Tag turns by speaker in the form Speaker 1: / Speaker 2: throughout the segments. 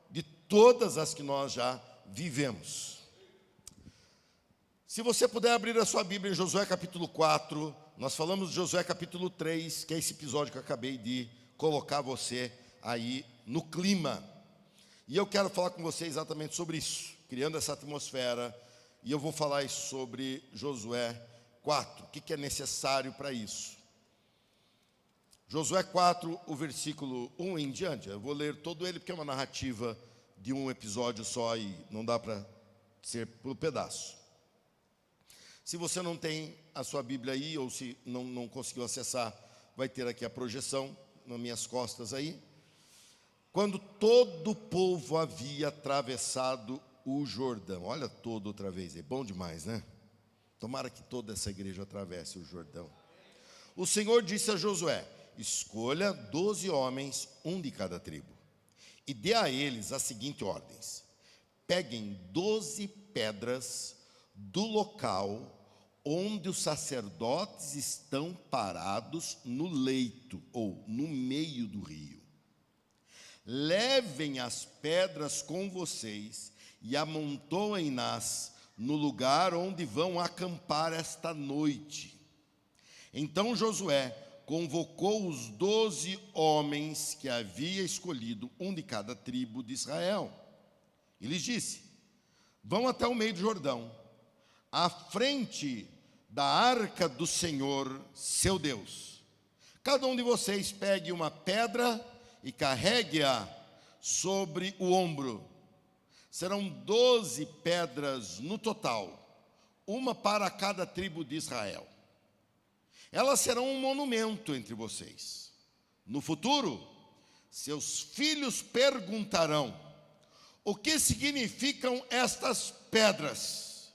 Speaker 1: de todas as que nós já vivemos. Se você puder abrir a sua Bíblia em Josué capítulo 4, nós falamos de Josué capítulo 3, que é esse episódio que eu acabei de colocar você aí no clima. E eu quero falar com você exatamente sobre isso, criando essa atmosfera, e eu vou falar sobre Josué 4, o que é necessário para isso. Josué 4, o versículo 1 em diante, eu vou ler todo ele porque é uma narrativa de um episódio só e não dá para ser por pedaço. Se você não tem a sua Bíblia aí, ou se não conseguiu acessar, vai ter aqui a projeção nas minhas costas aí. Quando todo o povo havia atravessado o Jordão, olha todo outra vez, é bom demais, né? Tomara que toda essa igreja atravesse o Jordão. O Senhor disse a Josué: escolha 12 homens, um de cada tribo, e dê a eles as seguintes ordens: peguem 12 pedras do local onde os sacerdotes estão parados no leito, ou no meio do rio. Levem as pedras com vocês e amontoem-nas no lugar onde vão acampar esta noite. Então Josué convocou os 12 homens que havia escolhido, um de cada tribo de Israel. E lhes disse: vão até o meio do Jordão, à frente da arca do Senhor, seu Deus. Cada um de vocês pegue uma pedra e carregue-a sobre o ombro. Serão 12 pedras no total, uma para cada tribo de Israel. Elas serão um monumento entre vocês. No futuro, seus filhos perguntarão: o que significam estas pedras?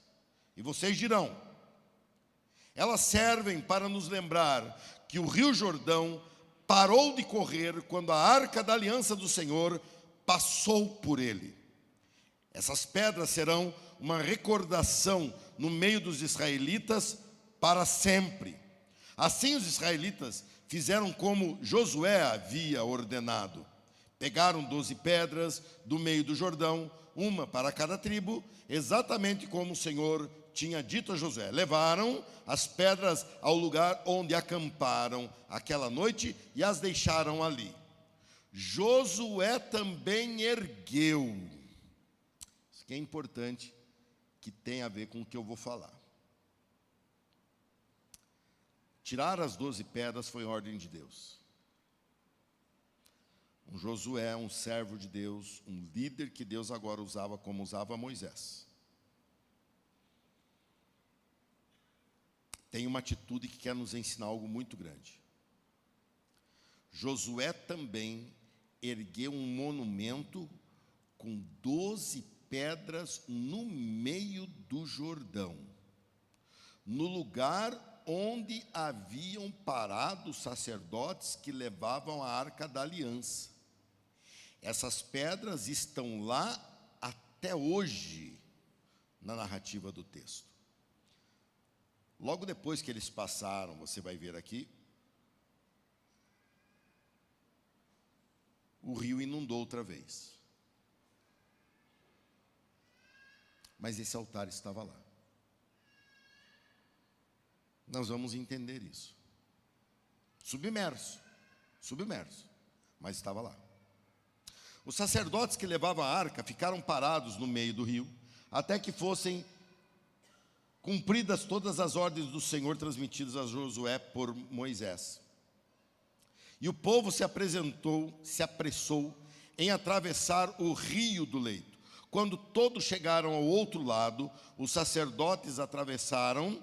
Speaker 1: E vocês dirão: elas servem para nos lembrar que o rio Jordão parou de correr quando a arca da aliança do Senhor passou por ele. Essas pedras serão uma recordação no meio dos israelitas para sempre. Assim os israelitas fizeram como Josué havia ordenado. Pegaram 12 pedras do meio do Jordão, uma para cada tribo, exatamente como o Senhor tinha dito a Josué. Levaram as pedras ao lugar onde acamparam aquela noite e as deixaram ali. Josué também ergueu. Isso que é importante, que tem a ver com o que eu vou falar. Tirar as 12 pedras foi ordem de Deus. Um Josué, um servo de Deus, um líder que Deus agora usava como usava Moisés. Tem uma atitude que quer nos ensinar algo muito grande. Josué também ergueu um monumento com 12 pedras no meio do Jordão, no lugar onde haviam parado os sacerdotes que levavam a arca da aliança. Essas pedras estão lá até hoje na narrativa do texto. Logo depois que eles passaram, você vai ver aqui, o rio inundou outra vez. Mas esse altar estava lá. Nós vamos entender isso. Submerso, mas estava lá. Os sacerdotes que levavam a arca ficaram parados no meio do rio, até que fossem cumpridas todas as ordens do Senhor transmitidas a Josué por Moisés. E o povo se apressou em atravessar o rio do leito. Quando todos chegaram ao outro lado, os sacerdotes atravessaram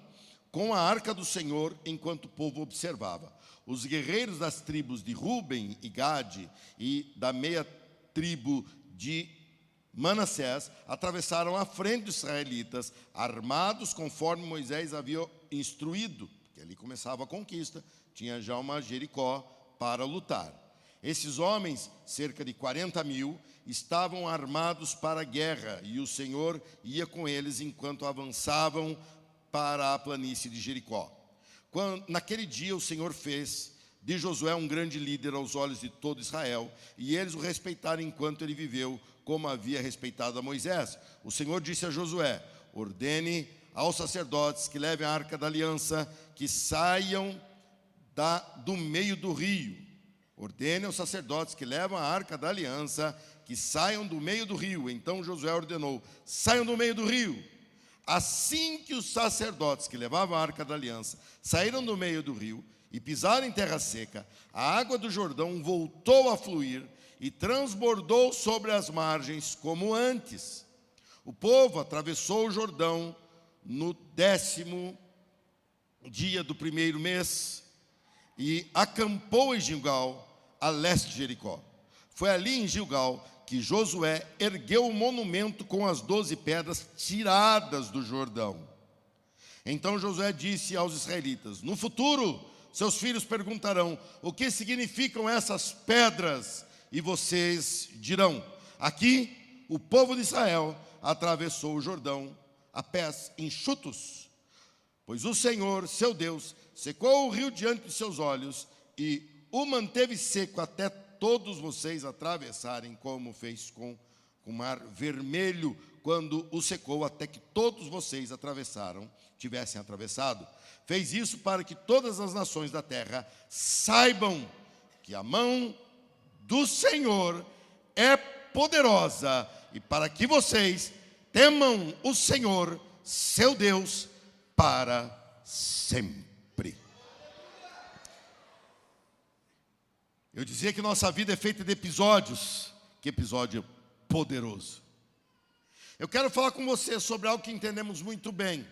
Speaker 1: com a arca do Senhor enquanto o povo observava. Os guerreiros das tribos de Ruben e Gade e da meia tribo de Manassés atravessaram a frente dos israelitas, armados conforme Moisés havia instruído, porque ali começava a conquista, tinha já uma Jericó para lutar. Esses homens, cerca de 40.000, estavam armados para a guerra, e o Senhor ia com eles enquanto avançavam para a planície de Jericó. Naquele dia o Senhor fez de Josué um grande líder aos olhos de todo Israel, e eles o respeitaram enquanto ele viveu, como havia respeitado a Moisés. O Senhor disse a Josué: ordene aos sacerdotes que levem a arca da aliança, que saiam do meio do rio. Ordene aos sacerdotes que levam a arca da aliança, que saiam do meio do rio. Então Josué ordenou: saiam do meio do rio. Assim que os sacerdotes que levavam a arca da aliança saíram do meio do rio e pisaram em terra seca, a água do Jordão voltou a fluir e transbordou sobre as margens como antes. O povo atravessou o Jordão no 10º dia do 1º mês e acampou em Gilgal, a leste de Jericó. Foi ali em Gilgal que Josué ergueu o monumento com as 12 pedras tiradas do Jordão. Então Josué disse aos israelitas: no futuro, seus filhos perguntarão: o que significam essas pedras? E vocês dirão: aqui o povo de Israel atravessou o Jordão a pés enxutos, pois o Senhor, seu Deus, secou o rio diante de seus olhos e o manteve seco até todos vocês atravessarem, como fez com o mar vermelho, quando o secou, até que todos vocês tivessem atravessado. Fez isso para que todas as nações da terra saibam que a mão do Senhor é poderosa, e para que vocês temam o Senhor, seu Deus, para sempre. Eu dizia que nossa vida é feita de episódios. Que episódio poderoso. Eu quero falar com você sobre algo que entendemos muito bem.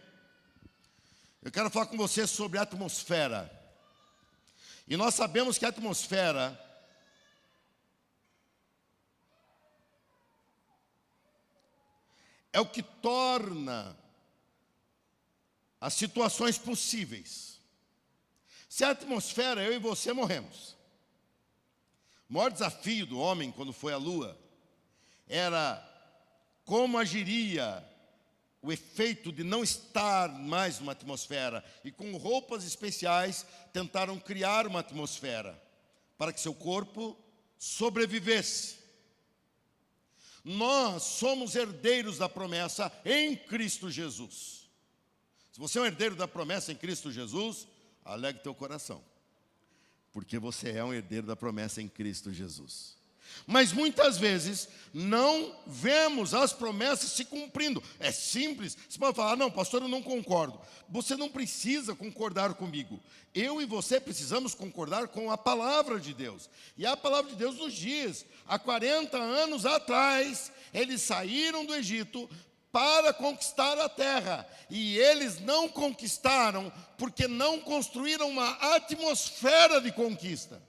Speaker 1: Eu quero falar com você sobre a atmosfera. E nós sabemos que a atmosfera é o que torna as situações possíveis. Se a atmosfera, eu e você morremos. O maior desafio do homem quando foi à Lua era como agiria o efeito de não estar mais numa atmosfera. E com roupas especiais tentaram criar uma atmosfera para que seu corpo sobrevivesse. Nós somos herdeiros da promessa em Cristo Jesus. Se você é um herdeiro da promessa em Cristo Jesus, alegre teu coração, porque você é um herdeiro da promessa em Cristo Jesus. Mas muitas vezes não vemos as promessas se cumprindo. É simples. Você pode falar: não, pastor, eu não concordo. Você não precisa concordar comigo. Eu e você precisamos concordar com a palavra de Deus. E a palavra de Deus nos diz: há 40 anos atrás, eles saíram do Egito para conquistar a terra. E eles não conquistaram porque não construíram uma atmosfera de conquista.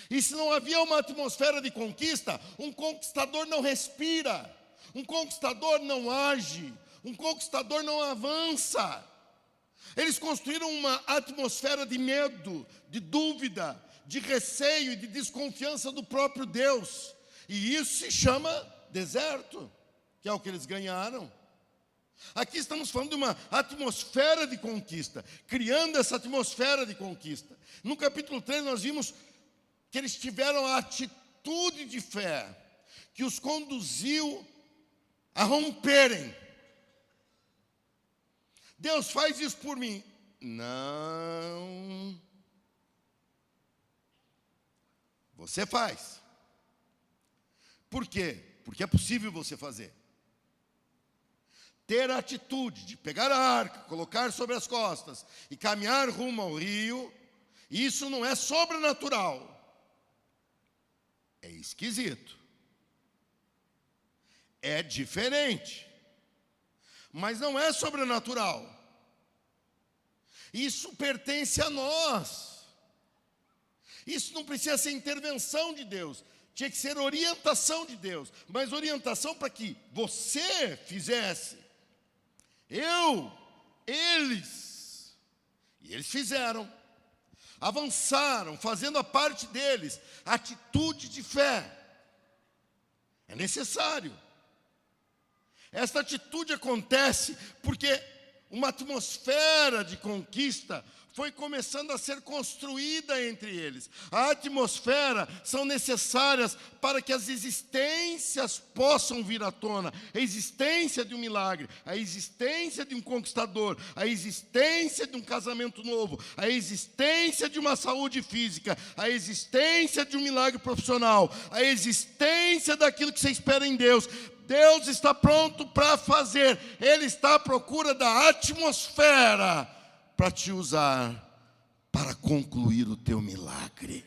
Speaker 1: E se não havia uma atmosfera de conquista, um conquistador não respira, um conquistador não age, um conquistador não avança. Eles construíram uma atmosfera de medo, de dúvida, de receio e de desconfiança do próprio Deus. E isso se chama deserto, que é o que eles ganharam. Aqui estamos falando de uma atmosfera de conquista, criando essa atmosfera de conquista. No capítulo 3 nós vimos que eles tiveram a atitude de fé que os conduziu a romperem. Deus faz isso por mim. Não. Você faz. Por quê? Porque é possível você fazer. Ter a atitude de pegar a arca, colocar sobre as costas e caminhar rumo ao rio, isso não é sobrenatural. É esquisito. É diferente. Mas não é sobrenatural. Isso pertence a nós. Isso não precisa ser intervenção de Deus. Tinha que ser orientação de Deus. Mas orientação para que você fizesse. Eles. E eles fizeram. Avançaram, fazendo a parte deles. Atitude de fé. É necessário. Esta atitude acontece porque uma atmosfera de conquista foi começando a ser construída entre eles. A atmosfera são necessárias para que as existências possam vir à tona. A existência de um milagre, a existência de um conquistador, a existência de um casamento novo, a existência de uma saúde física, a existência de um milagre profissional, a existência daquilo que você espera em Deus. Deus está pronto para fazer. Ele está à procura da atmosfera para te usar para concluir o teu milagre.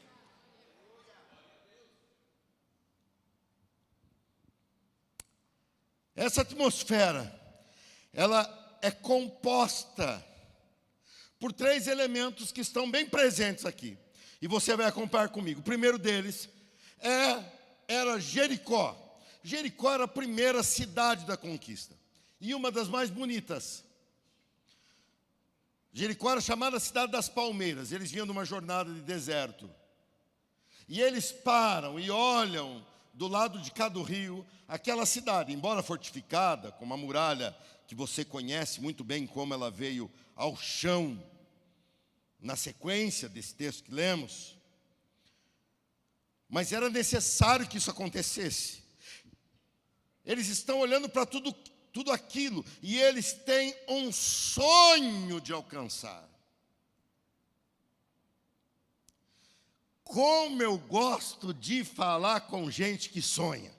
Speaker 1: Essa atmosfera, ela é composta por 3 elementos que estão bem presentes aqui. E você vai acompanhar comigo. O primeiro deles era Jericó. Jericó era a primeira cidade da conquista e uma das mais bonitas. Jericó era chamada Cidade das Palmeiras. Eles vinham de uma jornada de deserto. E eles param e olham do lado de cá do rio aquela cidade, embora fortificada, com uma muralha que você conhece muito bem como ela veio ao chão na sequência desse texto que lemos. Mas era necessário que isso acontecesse. Eles estão olhando para tudo aquilo, e eles têm um sonho de alcançar. Como eu gosto de falar com gente que sonha.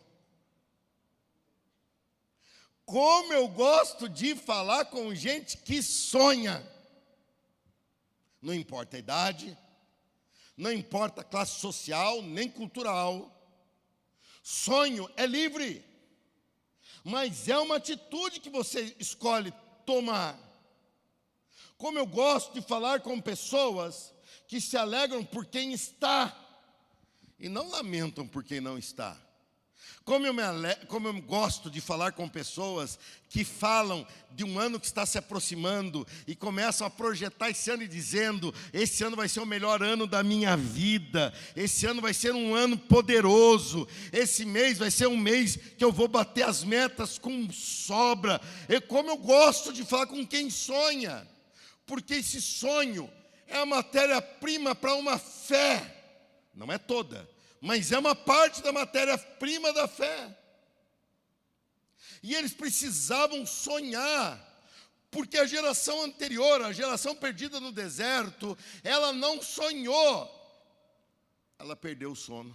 Speaker 1: Como eu gosto de falar com gente que sonha. Não importa a idade, não importa a classe social, nem cultural. Sonho é livre. Mas é uma atitude que você escolhe tomar. Como eu gosto de falar com pessoas que se alegram por quem está e não lamentam por quem não está. Como eu gosto de falar com pessoas que falam de um ano que está se aproximando e começam a projetar esse ano e dizendo: esse ano vai ser o melhor ano da minha vida, esse ano vai ser um ano poderoso, esse mês vai ser um mês que eu vou bater as metas com sobra. Como eu gosto de falar com quem sonha, porque esse sonho é a matéria-prima para uma fé, não é toda, mas é uma parte da matéria-prima da fé. E eles precisavam sonhar, porque a geração anterior, a geração perdida no deserto, ela não sonhou, ela perdeu o sono.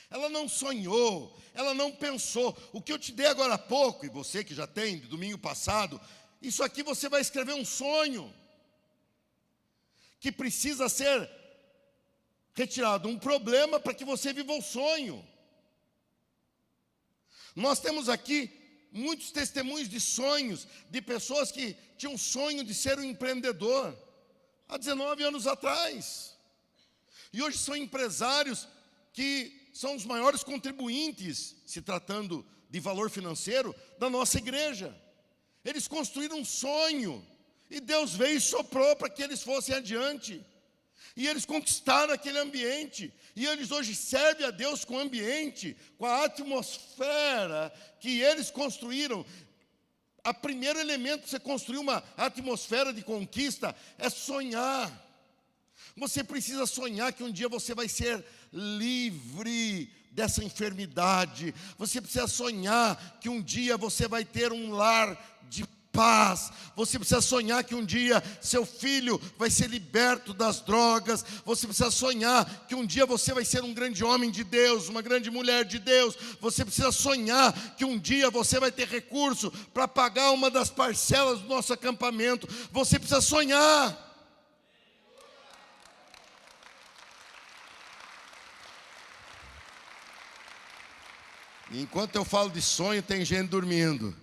Speaker 1: Ela não sonhou, ela não pensou. O que eu te dei agora há pouco, e você que já tem, de domingo passado, isso aqui você vai escrever um sonho que precisa ser retirado, um problema para que você viva o sonho. Nós temos aqui muitos testemunhos de sonhos, de pessoas que tinham sonho de ser um empreendedor, há 19 anos atrás. E hoje são empresários que são os maiores contribuintes, se tratando de valor financeiro, da nossa igreja. Eles construíram um sonho, e Deus veio e soprou para que eles fossem adiante. E eles conquistaram aquele ambiente. E eles hoje servem a Deus com o ambiente, com a atmosfera que eles construíram. O primeiro elemento para você construir uma atmosfera de conquista é sonhar. Você precisa sonhar que um dia você vai ser livre dessa enfermidade. Você precisa sonhar que um dia você vai ter um lar de paz. Você precisa sonhar que um dia seu filho vai ser liberto das drogas. Você precisa sonhar que um dia você vai ser um grande homem de Deus, uma grande mulher de Deus. Você precisa sonhar que um dia você vai ter recurso para pagar uma das parcelas do nosso acampamento. Você precisa sonhar. E enquanto eu falo de sonho, tem gente dormindo.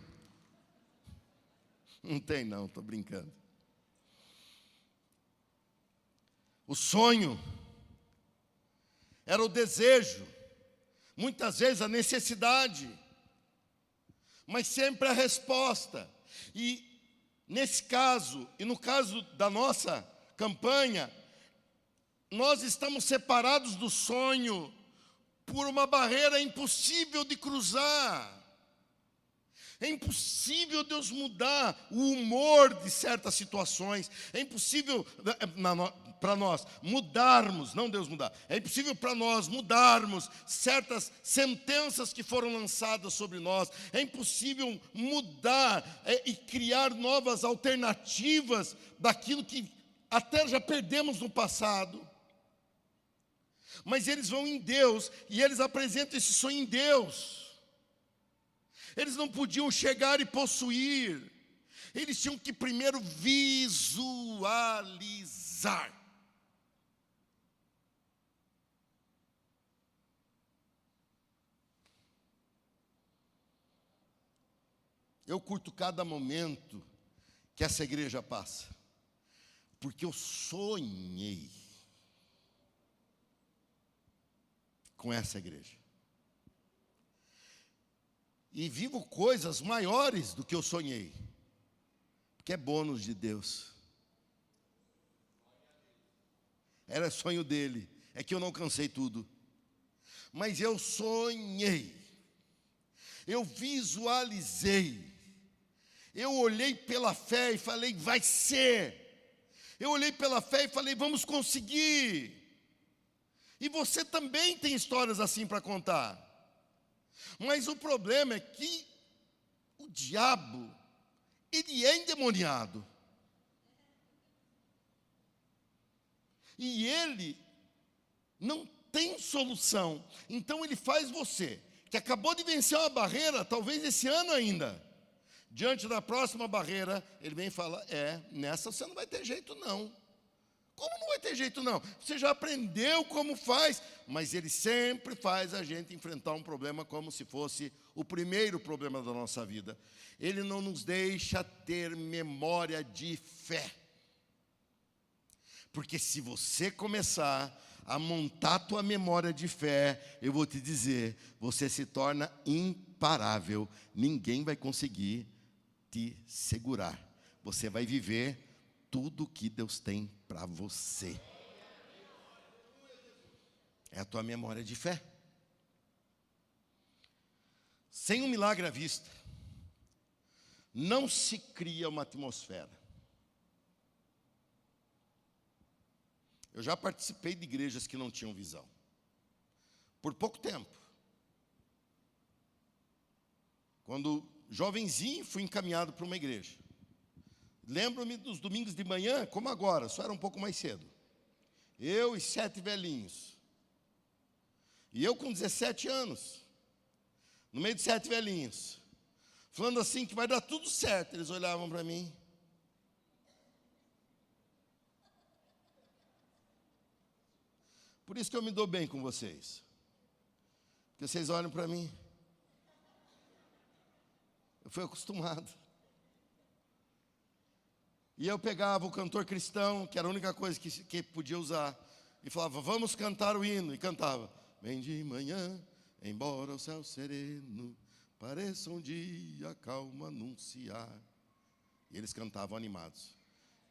Speaker 1: Não tem não, estou brincando. O sonho era o desejo, muitas vezes a necessidade, mas sempre a resposta. E nesse caso, e no caso da nossa campanha, nós estamos separados do sonho por uma barreira impossível de cruzar. É impossível Deus mudar o humor de certas situações. É impossível para nós mudarmos, não Deus mudar. É impossível para nós mudarmos certas sentenças que foram lançadas sobre nós. É impossível mudar e criar novas alternativas daquilo que até já perdemos no passado. Mas eles vão em Deus e eles apresentam esse sonho em Deus. Eles não podiam chegar e possuir. Eles tinham que primeiro visualizar. Eu curto cada momento que essa igreja passa, porque eu sonhei com essa igreja. E vivo coisas maiores do que eu sonhei, porque é bônus de Deus. Era sonho dele, é que eu não alcancei tudo. Mas eu sonhei, eu visualizei, eu olhei pela fé e falei, vai ser. Eu olhei pela fé e falei, vamos conseguir. E você também tem histórias assim para contar. Mas o problema é que o diabo, ele é endemoniado. E ele não tem solução. Então ele faz você, que acabou de vencer uma barreira, talvez esse ano ainda. Diante da próxima barreira, ele vem e fala, nessa você não vai ter jeito não. Como não vai ter jeito não? Você já aprendeu como faz, mas ele sempre faz a gente enfrentar um problema como se fosse o primeiro problema da nossa vida. Ele não nos deixa ter memória de fé. Porque se você começar a montar a tua memória de fé, eu vou te dizer, você se torna imparável. Ninguém vai conseguir te segurar. Você vai viver tudo o que Deus tem para você. É a tua memória de fé. Sem um milagre à vista, não se cria uma atmosfera. Eu já participei de igrejas que não tinham visão. Por pouco tempo. Quando jovenzinho, fui encaminhado para uma igreja. Lembro-me dos domingos de manhã, como agora, só era um pouco mais cedo. Eu e 7 velhinhos. E eu com 17 anos, no meio de 7 velhinhos, falando assim que vai dar tudo certo. Eles olhavam para mim. Por isso que eu me dou bem com vocês. Porque vocês olham para mim. Eu fui acostumado. E eu pegava o cantor cristão, que era a única coisa que podia usar, e falava, vamos cantar o hino, e cantava. Vem de manhã, embora o céu sereno, pareça um dia calmo anunciar. E eles cantavam animados.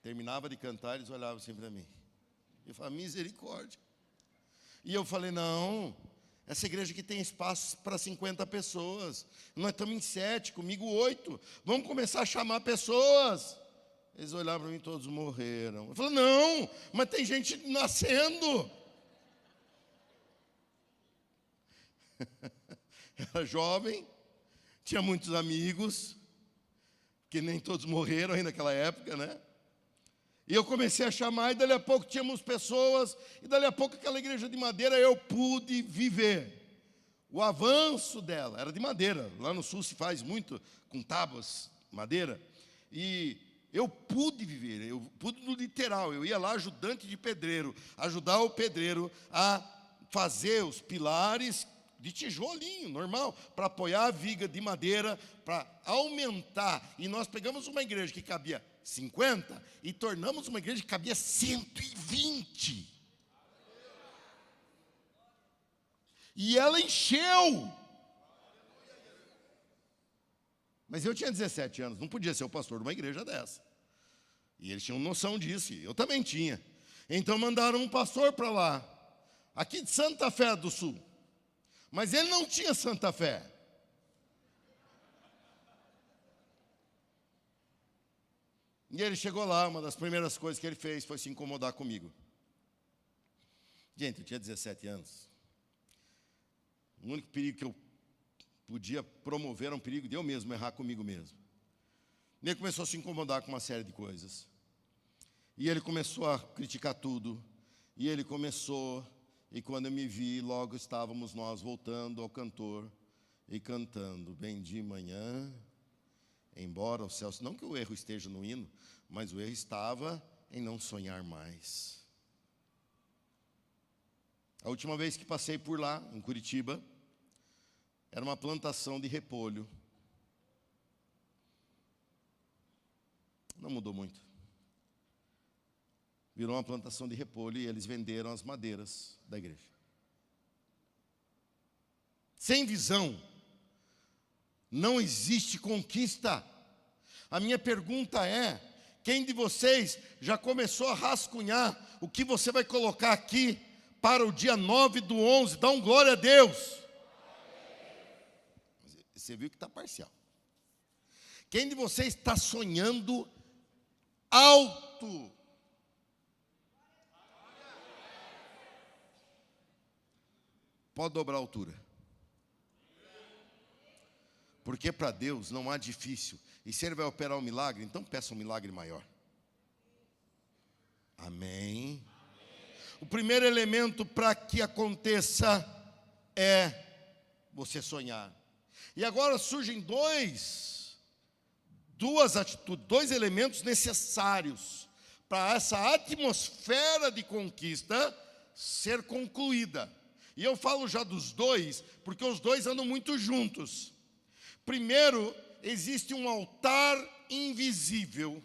Speaker 1: Terminava de cantar, eles olhavam assim para mim. E eu falava, misericórdia. E eu falei, não, essa igreja aqui tem espaço para 50 pessoas. Nós estamos em 7, comigo 8. Vamos começar a chamar pessoas. Eles olharam para mim, todos morreram. Eu falei, não, mas tem gente nascendo. Era jovem, tinha muitos amigos, que nem todos morreram ainda naquela época, né? E eu comecei a chamar, e dali a pouco tínhamos pessoas, e dali a pouco aquela igreja de madeira eu pude viver. O avanço dela era de madeira, lá no sul se faz muito com tábuas, madeira, e eu pude viver, eu pude no literal, eu ia lá ajudante de pedreiro, ajudar o pedreiro a fazer os pilares de tijolinho, normal, para apoiar a viga de madeira, para aumentar. E nós pegamos uma igreja que cabia 50 e tornamos uma igreja que cabia 120. E ela encheu. Mas eu tinha 17 anos, não podia ser o pastor de uma igreja dessa. E eles tinham noção disso, e eu também tinha. Então mandaram um pastor para lá, aqui de Santa Fé do Sul. Mas ele não tinha Santa Fé. E ele chegou lá, uma das primeiras coisas que ele fez foi se incomodar comigo. Gente, eu tinha 17 anos. O único perigo que eu podia promover era um perigo de eu mesmo errar comigo mesmo. E ele começou a se incomodar com uma série de coisas. E ele começou a criticar tudo. E ele começou, e quando eu me vi, logo estávamos nós voltando ao cantor e cantando. Bem de manhã, embora o céu... Não que o erro esteja no hino, mas o erro estava em não sonhar mais. A última vez que passei por lá, em Curitiba, era uma plantação de repolho. Não mudou muito. Virou uma plantação de repolho e eles venderam as madeiras da igreja. Sem visão, não existe conquista. A minha pergunta é: quem de vocês já começou a rascunhar o que você vai colocar aqui para o dia 9/11? Dá um glória a Deus. Você viu que está parcial. Quem de vocês está sonhando alto? Pode dobrar a altura. Porque para Deus não há difícil. E se Ele vai operar um milagre, então peça um milagre maior. Amém. O primeiro elemento para que aconteça é você sonhar. E agora surgem dois elementos necessários para essa atmosfera de conquista ser concluída. E eu falo já dos dois, porque os dois andam muito juntos. Primeiro, existe um altar invisível,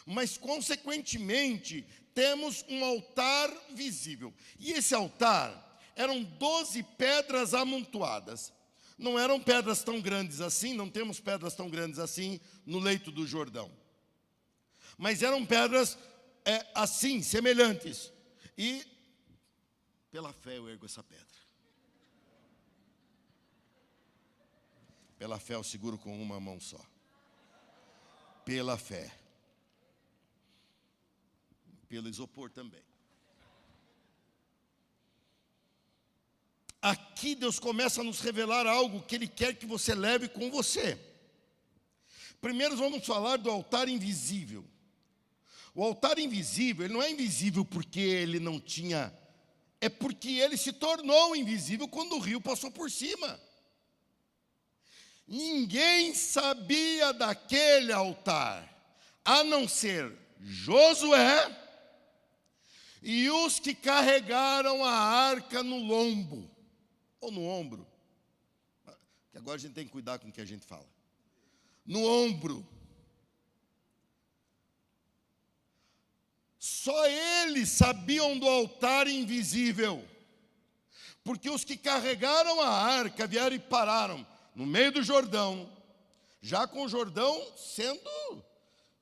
Speaker 1: mas consequentemente temos um altar visível. E esse altar eram 12 pedras amontoadas. Não eram pedras tão grandes assim, não temos pedras tão grandes assim no leito do Jordão. Mas eram pedras assim, semelhantes. E pela fé eu ergo essa pedra. Pela fé eu seguro com uma mão só. Pela fé. Pelo isopor também. Aqui Deus começa a nos revelar algo que Ele quer que você leve com você. Primeiro vamos falar do altar invisível. O altar invisível, ele não é invisível porque ele não tinha... É porque ele se tornou invisível quando o rio passou por cima. Ninguém sabia daquele altar, a não ser Josué e os que carregaram a arca no lombo. Ou no ombro, que agora a gente tem que cuidar com o que a gente fala. No ombro. Só eles sabiam do altar invisível. Porque os que carregaram a arca vieram e pararam no meio do Jordão, já com o Jordão sendo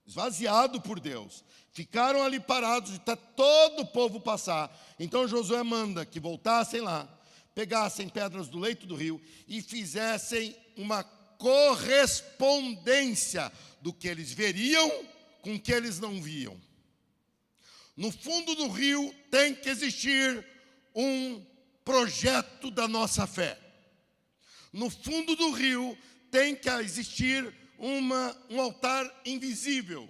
Speaker 1: esvaziado por Deus. Ficaram ali parados, e todo o povo passar. Então Josué manda que voltassem lá, pegassem pedras do leito do rio e fizessem uma correspondência do que eles veriam com o que eles não viam. No fundo do rio tem que existir um projeto da nossa fé. No fundo do rio tem que existir um altar invisível.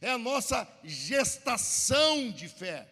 Speaker 1: É a nossa gestação de fé.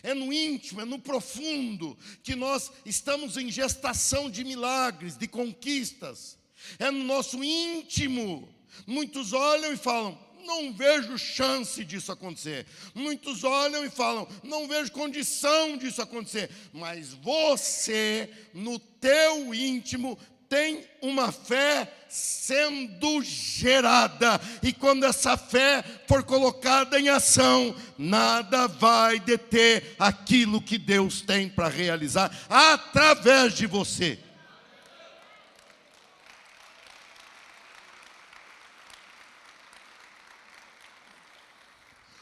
Speaker 1: É no íntimo, é no profundo que nós estamos em gestação de milagres, de conquistas. É no nosso íntimo. Muitos olham e falam: não vejo chance disso acontecer. Muitos olham e falam: não vejo condição disso acontecer. Mas você, no teu íntimo, tem uma fé sendo gerada, e quando essa fé for colocada em ação, nada vai deter aquilo que Deus tem para realizar através de você.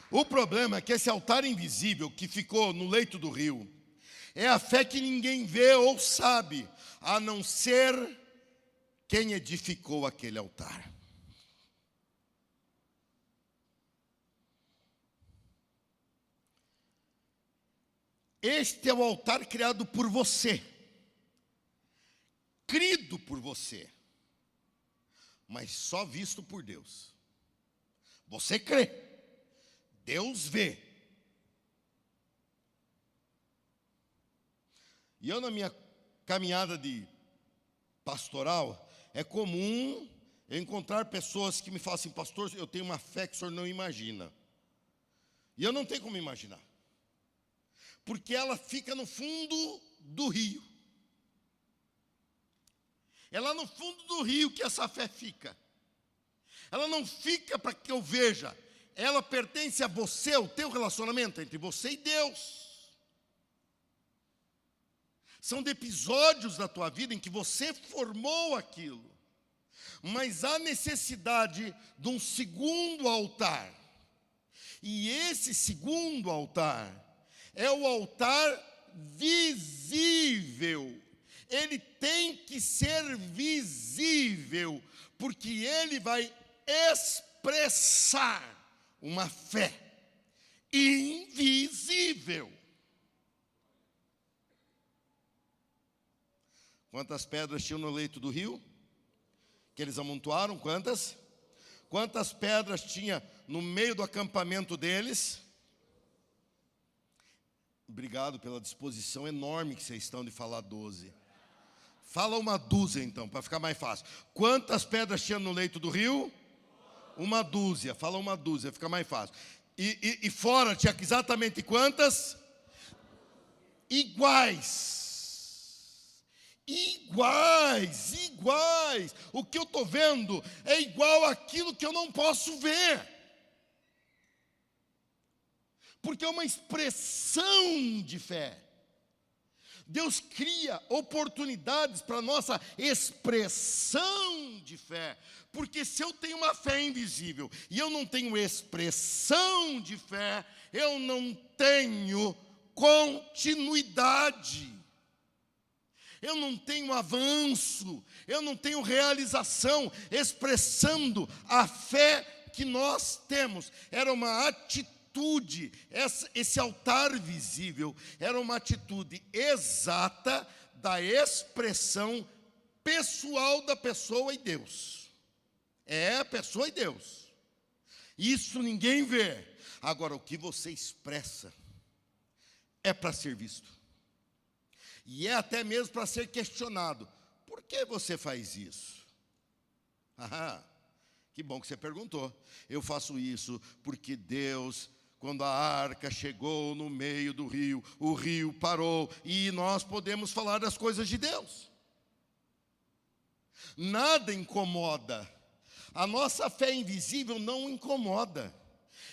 Speaker 1: O problema é que esse altar invisível que ficou no leito do rio é a fé que ninguém vê ou sabe, a não ser quem edificou aquele altar. Este é o altar criado por você, crido por você, mas só visto por Deus. Você crê, Deus vê. E eu, na minha caminhada de pastoral, é comum eu encontrar pessoas que me falam assim: pastor, eu tenho uma fé que o senhor não imagina. E eu não tenho como imaginar, porque ela fica no fundo do rio. É lá no fundo do rio que essa fé fica. Ela não fica para que eu veja. Ela pertence a você, ao teu relacionamento entre você e Deus. São de episódios da tua vida em que você formou aquilo. Mas há necessidade de um segundo altar. E esse segundo altar é o altar visível. Ele tem que ser visível, porque ele vai expressar uma fé invisível. Quantas pedras tinham no leito do rio? Que eles amontoaram? Quantas? Quantas pedras tinha no meio do acampamento deles? Obrigado pela disposição enorme que vocês estão de falar 12. Fala uma dúzia então, para ficar mais fácil. Quantas pedras tinha no leito do rio? Uma dúzia. Fala uma dúzia, fica mais fácil. E fora tinha exatamente quantas? Iguais. Iguais. O que eu estou vendo é igual àquilo que eu não posso ver. Porque é uma expressão de fé. Deus cria oportunidades para a nossa expressão de fé. Porque se eu tenho uma fé invisível e eu não tenho expressão de fé, eu não tenho continuidade. Eu não tenho avanço, eu não tenho realização, expressando a fé que nós temos. Era uma atitude, esse altar visível, era uma atitude exata da expressão pessoal da pessoa e Deus. É a pessoa e Deus. Isso ninguém vê. Agora, o que você expressa é para ser visto. E é até mesmo para ser questionado. Por que você faz isso? Ah, que bom que você perguntou. Eu faço isso porque Deus, quando a arca chegou no meio do rio, o rio parou e nós podemos falar das coisas de Deus. Nada incomoda. A nossa fé invisível não incomoda.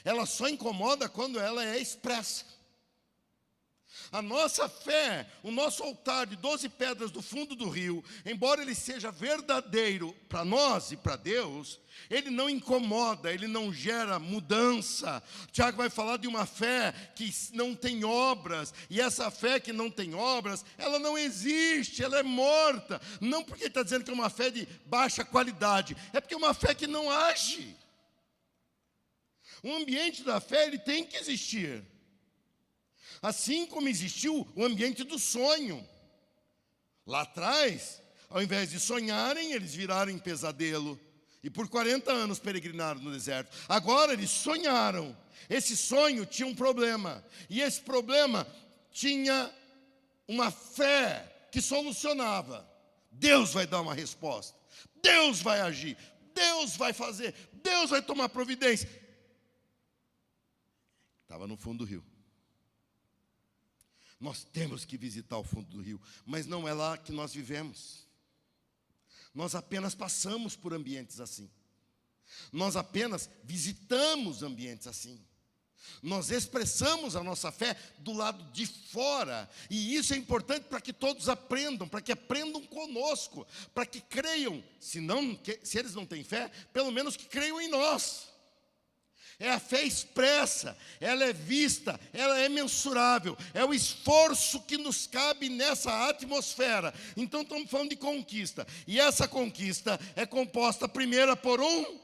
Speaker 1: Ela só incomoda quando ela é expressa. A nossa fé, o nosso altar de 12 pedras do fundo do rio, embora ele seja verdadeiro para nós e para Deus, ele não incomoda, ele não gera mudança. Tiago vai falar de uma fé que não tem obras, e essa fé que não tem obras, ela não existe, ela é morta. Não porque ele está dizendo que é uma fé de baixa qualidade, é porque é uma fé que não age. O ambiente da fé, ele tem que existir. Assim como existiu o ambiente do sonho. Lá atrás, ao invés de sonharem, eles viraram em pesadelo. E por 40 anos peregrinaram no deserto. Agora eles sonharam. Esse sonho tinha um problema. E esse problema tinha uma fé que solucionava. Deus vai dar uma resposta. Deus vai agir. Deus vai fazer. Deus vai tomar providência. Estava no fundo do rio. Nós temos que visitar o fundo do rio, mas não é lá que nós vivemos. Nós apenas passamos por ambientes assim. Nós apenas visitamos ambientes assim. Nós expressamos a nossa fé do lado de fora. E isso é importante para que todos aprendam, para que aprendam conosco, para que creiam. Se eles não têm fé, pelo menos que creiam em nós. É a fé expressa, ela é vista, ela é mensurável. É o esforço que nos cabe nessa atmosfera. Então estamos falando de conquista. E essa conquista é composta primeiro por um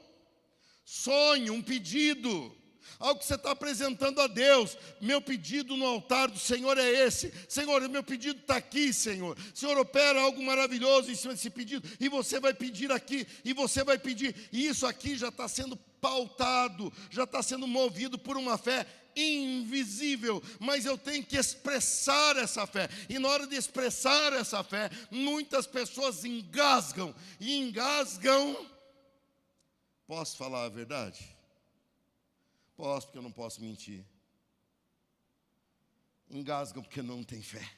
Speaker 1: sonho, um pedido. algo que você está apresentando a Deus. Meu pedido no altar do Senhor é esse. Senhor, meu pedido está aqui, Senhor. Senhor, opera algo maravilhoso em cima desse pedido. E você vai pedir aqui, e você vai pedir. E isso aqui já está sendo pautado, já está sendo movido por uma fé invisível, mas eu tenho que expressar essa fé, e na hora de expressar essa fé, muitas pessoas engasgam, posso falar a verdade? Posso, porque eu não posso mentir. Engasgam porque não tem fé.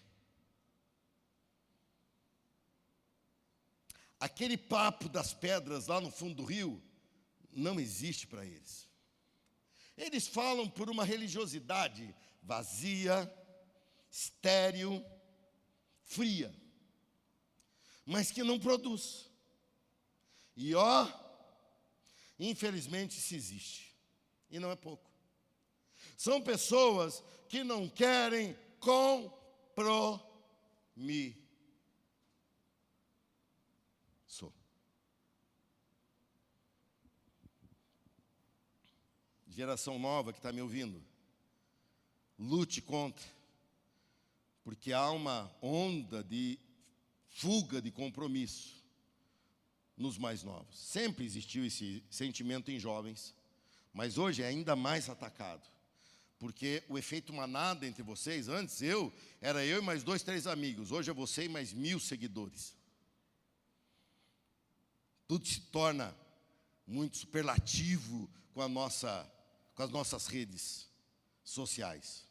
Speaker 1: Aquele papo das pedras lá no fundo do rio não existe para eles. Eles falam por uma religiosidade vazia, estéril, fria, mas que não produz. E infelizmente isso existe, e não é pouco. São pessoas que não querem compromisso. Geração nova que está me ouvindo, lute contra, porque há uma onda de fuga de compromisso nos mais novos. Sempre existiu esse sentimento em jovens, mas hoje é ainda mais atacado, porque o efeito manada entre vocês, antes era eu e mais 2, 3 amigos, hoje é você e mais 1000 seguidores. Tudo se torna muito superlativo com as nossas redes sociais.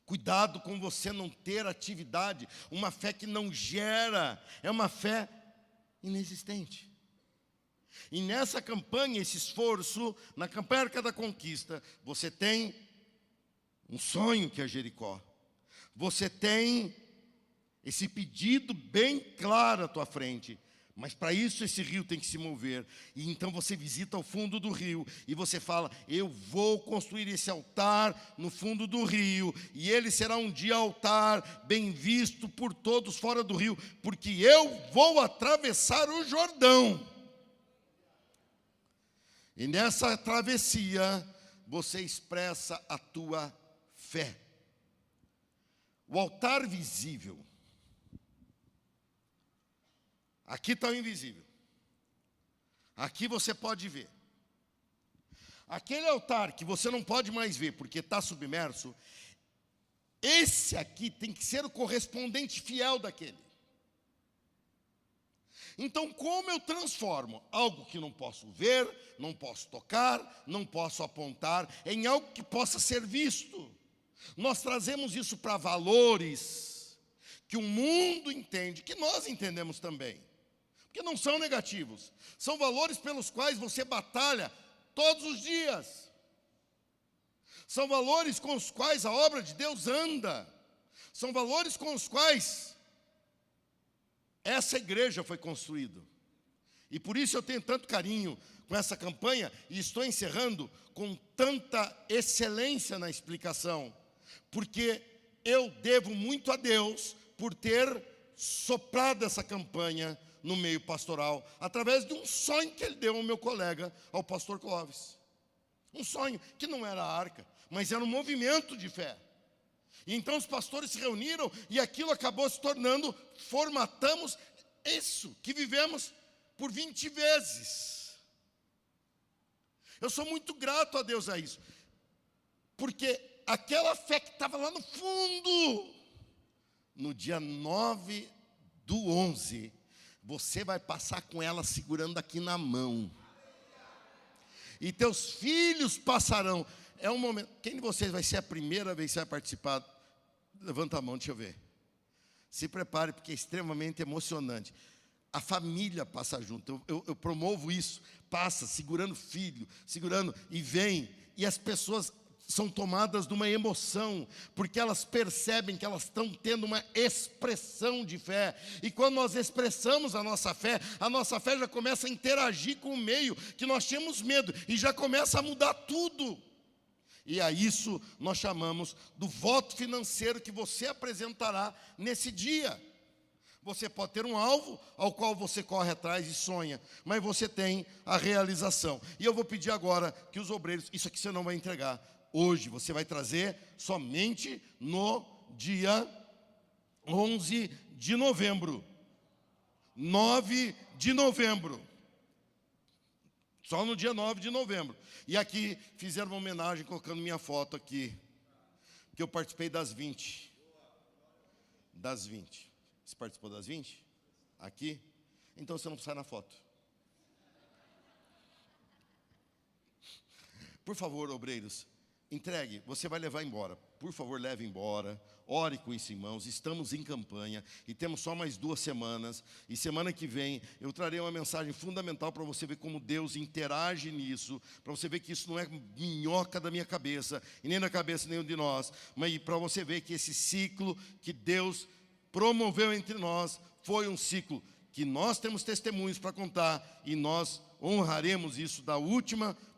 Speaker 1: Cuidado com você não ter atividade, uma fé que não gera, é uma fé inexistente. E nessa campanha, esse esforço, na campanha Arca da Conquista, você tem um sonho que é Jericó. Você tem esse pedido bem claro à tua frente. Mas para isso esse rio tem que se mover. E então você visita o fundo do rio e você fala: eu vou construir esse altar no fundo do rio, e ele será um dia altar bem visto por todos fora do rio, porque eu vou atravessar o Jordão. E nessa travessia você expressa a tua fé. O altar visível. Aqui está o invisível. Aqui você pode ver. Aquele altar que você não pode mais ver porque está submerso, esse aqui tem que ser o correspondente fiel daquele. Então, como eu transformo algo que não posso ver, não posso tocar, não posso apontar, em algo que possa ser visto? Nós trazemos isso para valores que o mundo entende, que nós entendemos também. Porque não são negativos, são valores pelos quais você batalha todos os dias. São valores com os quais a obra de Deus anda. São valores com os quais essa igreja foi construída. E por isso eu tenho tanto carinho com essa campanha e estou encerrando com tanta excelência na explicação. Porque eu devo muito a Deus por ter soprado essa campanha no meio pastoral, através de um sonho que ele deu ao meu colega, ao pastor Clóvis. Um sonho que não era a arca, mas era um movimento de fé. E então os pastores se reuniram e aquilo acabou se tornando, formatamos isso que vivemos por 20 vezes. Eu sou muito grato a Deus a isso, porque aquela fé que estava lá no fundo, no dia 9/11, você vai passar com ela segurando aqui na mão. E teus filhos passarão. É um momento. Quem de vocês vai ser a primeira vez que vai participar? Levanta a mão, deixa eu ver. Se prepare, porque é extremamente emocionante. A família passa junto. Eu promovo isso. Passa, segurando filho, segurando, e vem. E as pessoas são tomadas de uma emoção, porque elas percebem que elas estão tendo uma expressão de fé. E quando nós expressamos a nossa fé já começa a interagir com o meio, que nós tínhamos medo, e já começa a mudar tudo. E a isso nós chamamos do voto financeiro que você apresentará nesse dia. Você pode ter um alvo ao qual você corre atrás e sonha, mas você tem a realização. E eu vou pedir agora que os obreiros, isso aqui você não vai entregar hoje, você vai trazer somente no dia 11 de novembro. 9 de novembro. Só no dia 9 de novembro. E aqui fizeram uma homenagem colocando minha foto aqui, que eu participei das 20. Das 20. Você participou das 20? Aqui? Então você não sai na foto. Por favor, obreiros, entregue, você vai levar embora. Por favor, leve embora. Ore com isso em mãos. Estamos em campanha e temos só mais 2 semanas. E semana que vem eu trarei uma mensagem fundamental para você ver como Deus interage nisso. Para você ver que isso não é minhoca da minha cabeça e nem da cabeça nenhum de nós. Mas para você ver que esse ciclo que Deus promoveu entre nós foi um ciclo que nós temos testemunhos para contar. E nós honraremos isso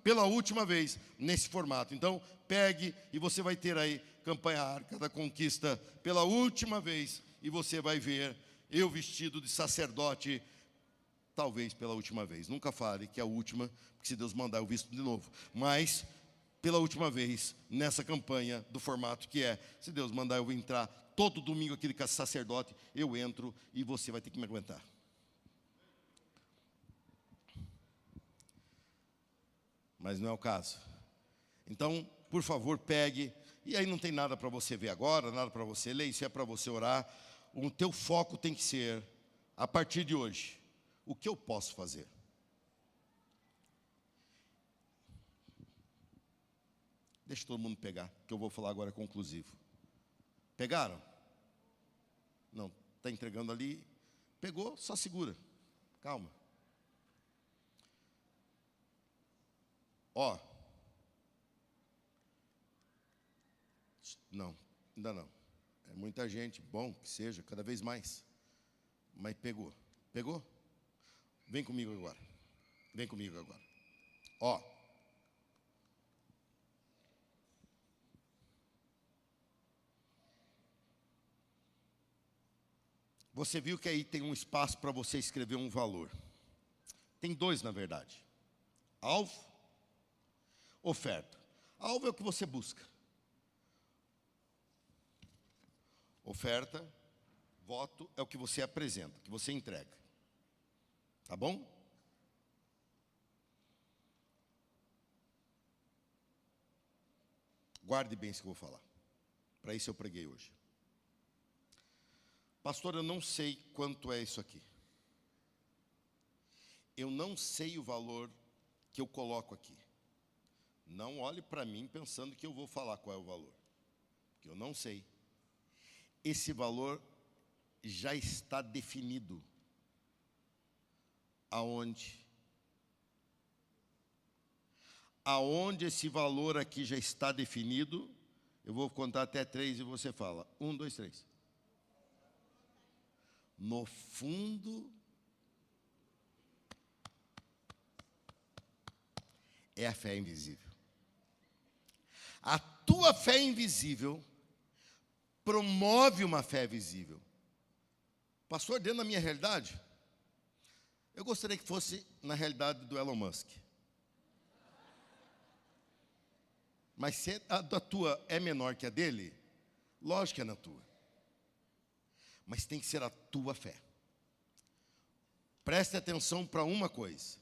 Speaker 1: pela última vez nesse formato. Então, pegue e você vai ter aí campanha Arca da Conquista pela última vez. E você vai ver eu vestido de sacerdote, talvez pela última vez. Nunca fale que é a última, porque se Deus mandar eu visto de novo. Mas, pela última vez, nessa campanha do formato que é, se Deus mandar eu entrar todo domingo aqui de sacerdote, eu entro e você vai ter que me aguentar. Mas não é o caso. Então, por favor, pegue. E aí não tem nada para você ver agora, nada para você ler, isso é para você orar. O teu foco tem que ser, a partir de hoje, o que eu posso fazer? Deixa todo mundo pegar, que eu vou falar agora conclusivo. Pegaram? Não, está entregando ali. Pegou, só segura. Calma. Ó. Não, ainda não. É muita gente, bom que seja, cada vez mais. Mas pegou. Pegou? Vem comigo agora. Vem comigo agora. Ó. Você viu que aí tem um espaço para você escrever um valor. Tem 2, na verdade. Alvo, oferta. Alvo é o que você busca. Oferta, voto é o que você apresenta, que você entrega. Tá bom? Guarde bem isso que eu vou falar. Para isso eu preguei hoje. Pastor, eu não sei quanto é isso aqui. Eu não sei o valor que eu coloco aqui. Não olhe para mim pensando que eu vou falar qual é o valor. Porque eu não sei. Esse valor já está definido. Aonde? Aonde esse valor aqui já está definido, eu vou contar até 3 e você fala. 1, 2, 3. No fundo, é a fé invisível. A tua fé invisível promove uma fé visível. Pastor, dentro da minha realidade, eu gostaria que fosse na realidade do Elon Musk. Mas se a da tua é menor que a dele, lógico que é na tua. Mas tem que ser a tua fé. Preste atenção para uma coisa.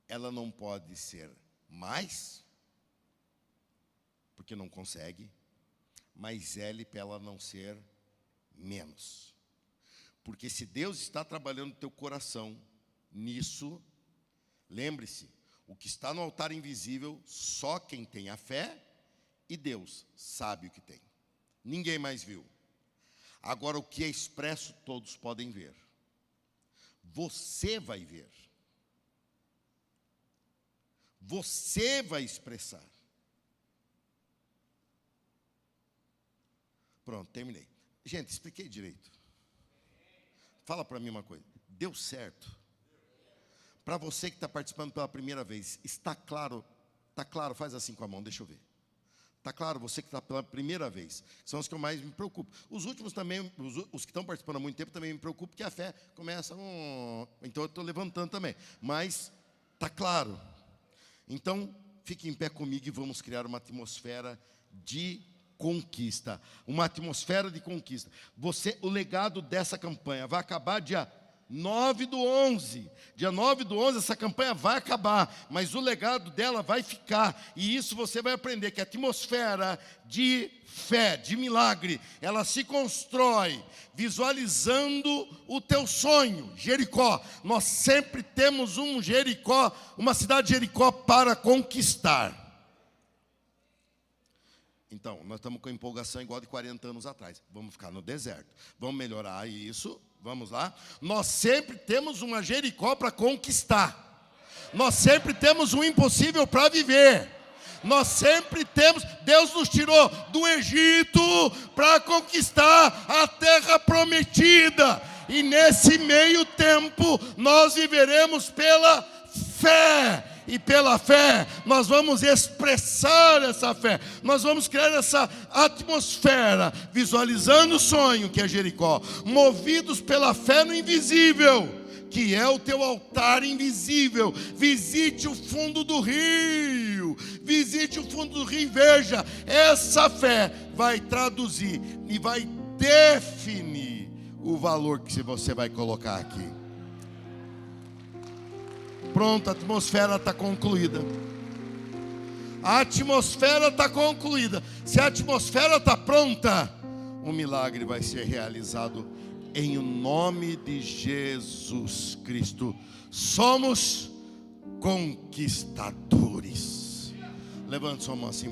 Speaker 1: Ela não pode ser mais, porque não consegue, mas L para ela não ser menos. Porque se Deus está trabalhando no teu coração nisso, lembre-se, o que está no altar invisível, só quem tem a fé e Deus sabe o que tem. Ninguém mais viu. Agora o que é expresso, todos podem ver. Você vai ver. Você vai expressar. Pronto, terminei. Gente, expliquei direito. Fala para mim uma coisa. Deu certo? Para você que está participando pela primeira vez, está claro? Está claro? Faz assim com a mão, deixa eu ver. Está claro? Você que está pela primeira vez, são os que eu mais me preocupo. Os últimos também, os que estão participando há muito tempo também me preocupam, porque a fé começa... Então eu estou levantando também. Mas está claro. Então, fique em pé comigo e vamos criar uma atmosfera de conquista. Uma atmosfera de conquista. O legado dessa campanha vai acabar dia 9/11. Dia 9/11 essa campanha vai acabar, mas o legado dela vai ficar. E isso você vai aprender, que a atmosfera de fé, de milagre, ela se constrói visualizando o teu sonho. Jericó, nós sempre temos um Jericó, uma cidade de Jericó para conquistar. Então, nós estamos com empolgação igual de 40 anos atrás. Vamos ficar no deserto. Vamos melhorar isso. Vamos lá. Nós sempre temos uma Jericó para conquistar. Nós sempre temos um impossível para viver. Nós sempre temos... Deus nos tirou do Egito para conquistar a terra prometida. E nesse meio tempo, nós viveremos pela fé. E pela fé, nós vamos expressar essa fé. Nós vamos criar essa atmosfera, visualizando o sonho que é Jericó. Movidos pela fé no invisível, que é o teu altar invisível. Visite o fundo do rio. Visite o fundo do rio e veja. Essa fé vai traduzir e vai definir o valor que você vai colocar aqui. Pronto, a atmosfera está concluída. A atmosfera está concluída. Se a atmosfera está pronta, o milagre vai ser realizado em nome de Jesus Cristo. Somos conquistadores. Levante sua mão assim.